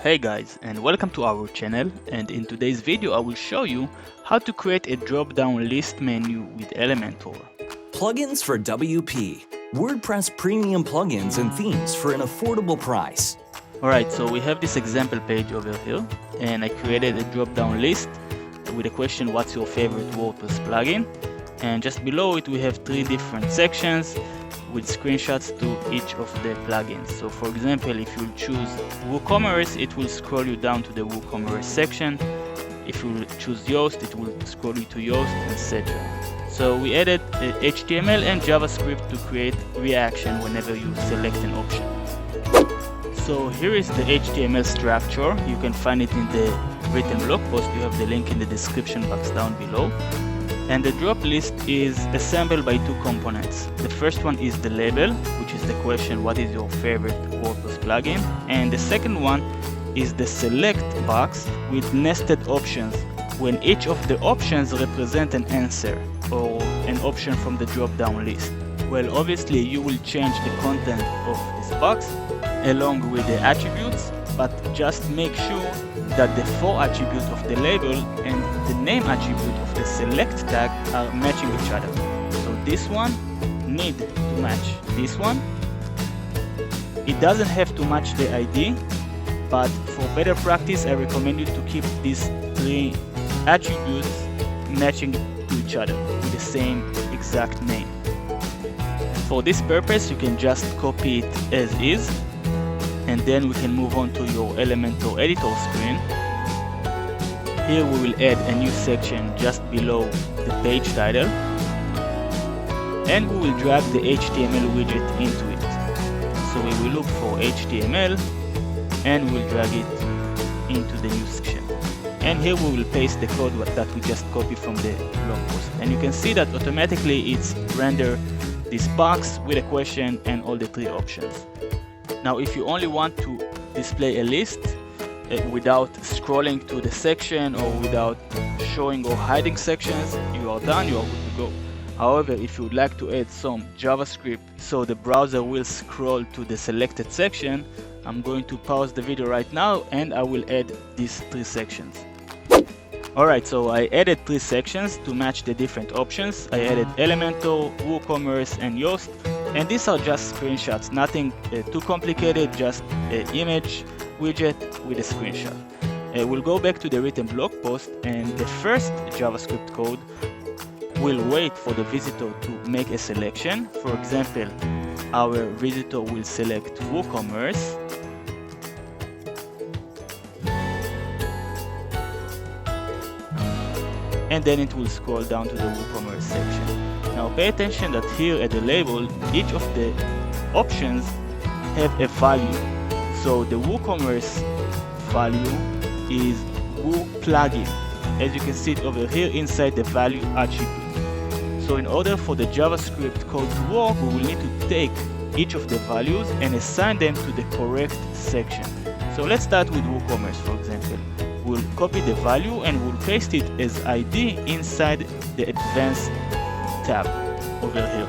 Hey guys, and welcome to our channel, and in today's video I will show you how to create a drop-down list menu with Elementor. Plugins for WP, WordPress premium plugins and themes for an affordable price. Alright, so we have this example page over here, and I created a drop-down list with a question, what's your favorite WordPress plugin? And just below it we have three different sections with screenshots to each of the plugins. So for example, if you choose WooCommerce, it will scroll you down to the WooCommerce section. If you choose Yoast, it will scroll you to Yoast, etc. So we added HTML and JavaScript to create reaction whenever you select an option. So here is the HTML structure. You can find it in the written blog post. You have the link in the description box down below. And the drop list is assembled by two components. The first one is the label, which is the question, what is your favorite WordPress plugin? And the second one is the select box with nested options, when each of the options represent an answer or an option from the drop-down list. Well, obviously you will change the content of this box along with the attributes, but just make sure that the for attribute of the label and the name attribute of the select tag are matching each other. So this one need to match this one. It doesn't have to match the ID, but for better practice I recommend you to keep these three attributes matching to each other with the same exact name. For this purpose you can just copy it as is, and then we can move on to your Elementor editor screen. Here we will add a new section just below the page title, and we will drag the HTML widget into it. So we will look for HTML and we'll drag it into the new section. And here we will paste the code that we just copied from the blog post. And you can see that automatically it's render this box with a question and all the three options. Now if you only want to display a list without scrolling to the section or without showing or hiding sections, you are done, you are good to go. However, if you would like to add some JavaScript so the browser will scroll to the selected section, I'm going to pause the video right now and I will add these three sections. Alright, so I added three sections to match the different options. I added Elementor, WooCommerce and Yoast. And these are just screenshots, nothing too complicated, just an image widget with a screenshot. We'll go back to the written blog post, and the first JavaScript code will wait for the visitor to make a selection. For example, our visitor will select WooCommerce. And then it will scroll down to the WooCommerce section. Now pay attention that here at the label, each of the options have a value. So the WooCommerce value is Woo plugin. As you can see it over here inside the value attribute. So in order for the JavaScript code to work, we will need to take each of the values and assign them to the correct section. So let's start with WooCommerce, for example. We'll copy the value and we'll paste it as ID inside the advanced tab over here.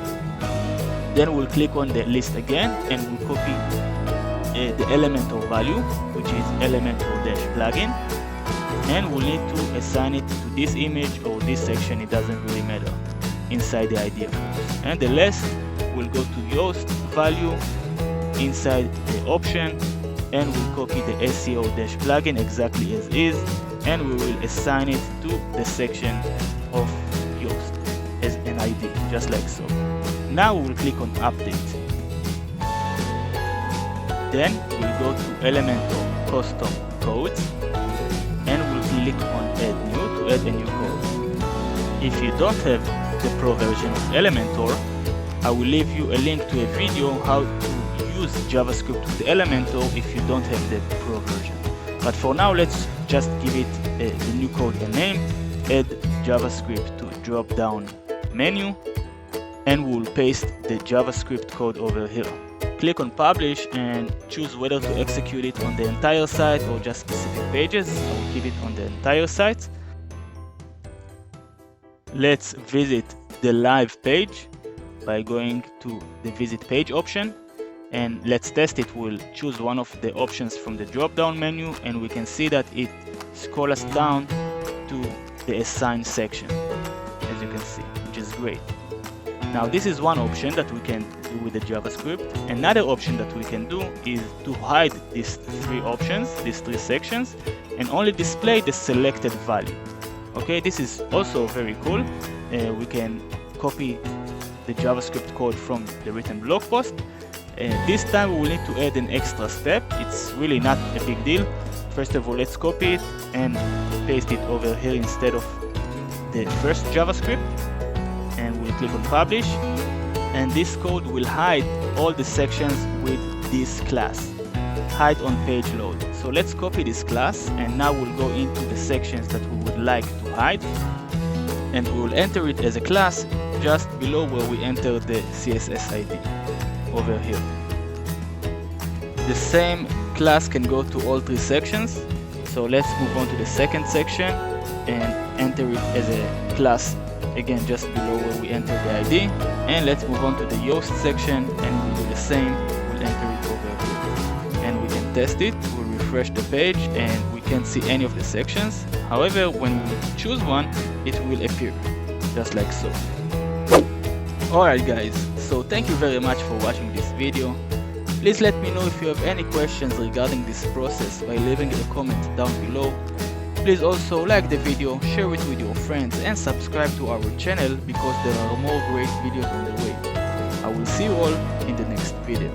Then we'll click on the list again and we'll copy the Elementor value, which is Elementor-plugin, and we'll need to assign it to this image or this section, it doesn't really matter, inside the ID of course. And the last will go to Yoast value inside the option, and we'll copy the SEO-plugin exactly as is, and we will assign it to the section of Yoast as an ID, just like so. Now we will click on Update. Then we'll go to Elementor Custom Codes, and we'll click on Add New to add a new code. If you don't have the Pro version of Elementor, I will leave you a link to a video how to use JavaScript with Elementor if you don't have the Pro version. But for now, let's just give it the new code a name, add JavaScript to drop-down menu, and we'll paste the JavaScript code over here. Click on Publish and choose whether to execute it on the entire site or just specific pages. I will keep it on the entire site. Let's visit the live page by going to the Visit Page option. and let's test it. We'll choose one of the options from the drop down menu, and we can see that it scrolls us down to the assign section, as you can see, which is great. Now this is one option that we can do with the JavaScript. Another option that we can do is to hide these three options, these three sections, and only display the selected value. Okay, this is also very cool. We can copy the JavaScript code from the written blog post. This time we will need to add an extra step. It's really not a big deal. First of all, let's copy it and paste it over here instead of the first JavaScript, and we'll click on publish, and this code will hide all the sections with this class, hide on page load. So let's copy this class, and now we'll go into the sections that we would like to hide, and we will enter it as a class just below where we enter the CSS ID over here. The same class can go to all three sections, so let's move on to the second section and enter it as a class again just below where we enter the ID. And let's move on to the Yoast section, and we'll do the same. We'll enter it over here, and we can test it. We'll refresh the page, and we can't see any of the sections. However, when we choose one, it will appear just like so. Alright guys, so thank you very much for watching this video. Please let me know if you have any questions regarding this process by leaving a comment down below. Please also like the video, share it with your friends, and subscribe to our channel because there are more great videos on the way. I will see you all in the next video.